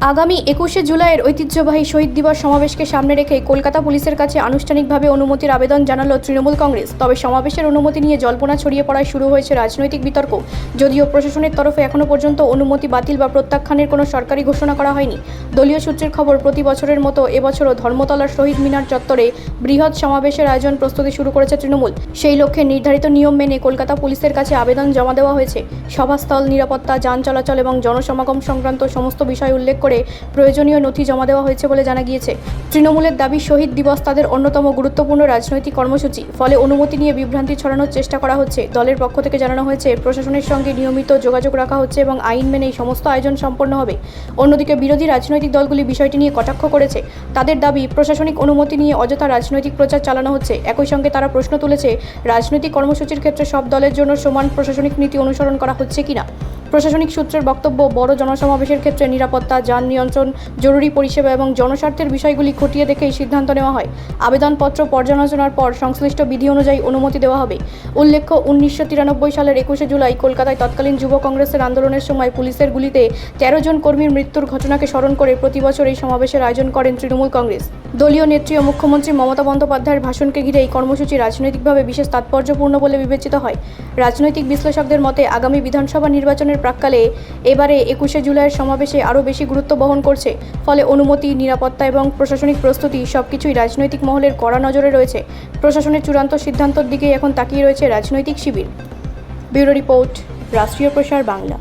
আগামী 21শে জুলাইয়ের ঐতিহ্যবাহী শহীদ দিবস সমাবেশকে সামনে রেখে কলকাতা পুলিশের কাছে আনুষ্ঠানিকভাবে অনুমতির আবেদন জানালো তৃণমূল কংগ্রেস। তবে সমাবেশের অনুমতি নিয়ে জল্পনা ছড়িয়ে পড়ায় শুরু হয়েছে রাজনৈতিক বিতর্ক। যদিও প্রশাসনের তরফে এখনও পর্যন্ত অনুমতি বাতিল বা প্রত্যাখ্যানের কোনো সরকারি ঘোষণা করা হয়নি। দলীয় সূত্রের খবর, প্রতি বছরের মতো এবছরও ধর্মতলার শহীদ মিনার চত্বরে বৃহৎ সমাবেশের আয়োজন প্রস্তুতি শুরু করেছে তৃণমূল। সেই লক্ষ্যে নির্ধারিত নিয়ম মেনে কলকাতা পুলিশের কাছে আবেদন জমা দেওয়া হয়েছে। সভাস্থল, নিরাপত্তা, যান চলাচল এবং জনসমাগম সংক্রান্ত সমস্ত বিষয় উল্লেখ করে প্রয়োজনীয় নথি জমা দেওয়া হয়েছে বলে জানা গিয়েছে। তৃণমূলের দাবি, শহীদ দিবস তাদের অন্যতম গুরুত্বপূর্ণ রাজনৈতিক কর্মসূচি, ফলে অনুমতি নিয়ে বিভ্রান্তি ছড়ানোর চেষ্টা করা হচ্ছে। দলের পক্ষ থেকে জানানো হয়েছে, প্রশাসনের সঙ্গে নিয়মিত যোগাযোগ রাখা হচ্ছে এবং আইন মেনেই সমস্ত আয়োজন সম্পন্ন হবে। অন্যদিকে বিরোধী রাজনৈতিক দলগুলি বিষয়টি নিয়ে কটাক্ষ করেছে। তাদের দাবি, প্রশাসনিক অনুমতি নিয়ে অযথা রাজনৈতিক প্রচার চালানো হচ্ছে। একই সঙ্গে তারা প্রশ্ন তুলেছে, রাজনৈতিক কর্মসূচির ক্ষেত্রে সব দলের জন্য সমান প্রশাসনিক নীতি অনুসরণ করা হচ্ছে কিনা। প্রশাসনিক সূত্রের বক্তব্য, বড় জনসমাবেশের ক্ষেত্রে নিরাপত্তা, যান নিয়ন্ত্রণ, জরুরি পরিষেবা এবং জনস্বার্থের বিষয়গুলি খতিয়ে দেখেই সিদ্ধান্ত নেওয়া হয়। আবেদনপত্র পর্যালোচনার পর সংশ্লিষ্ট বিধি অনুযায়ী অনুমতি দেওয়া হবে। উল্লেখ্য, 1993 সালের 21শে জুলাই কলকাতায় তৎকালীন যুব কংগ্রেসের আন্দোলনের সময় পুলিশের গুলিতে 13 জন কর্মীর মৃত্যুর ঘটনাকে স্মরণ করে প্রতি বছর এই সমাবেশের আয়োজন করেন তৃণমূল কংগ্রেস। দলীয় নেত্রী ও মুখ্যমন্ত্রী মমতা বন্দ্যোপাধ্যায়ের ভাষণকে ঘিরে এই কর্মসূচি রাজনৈতিকভাবে বিশেষ তাৎপর্যপূর্ণ বলে বিবেচিত হয়। রাজনৈতিক বিশ্লেষকদের মতে, আগামী বিধানসভা নির্বাচনের প্রাক্কালে এবারে 21শে জুলাইয়ের সমাবেশে আরও বেশি গুরুত্ব বহন করছে। ফলে অনুমতি, নিরাপত্তা এবং প্রশাসনিক প্রস্তুতি সবকিছুই রাজনৈতিক মহলের কড়া নজরে রয়েছে। প্রশাসনের চূড়ান্ত সিদ্ধান্তের দিকেই এখন তাকিয়ে রয়েছে রাজনৈতিক শিবির। ব্যুরো রিপোর্ট, রাষ্ট্রীয় প্রসার বাংলা।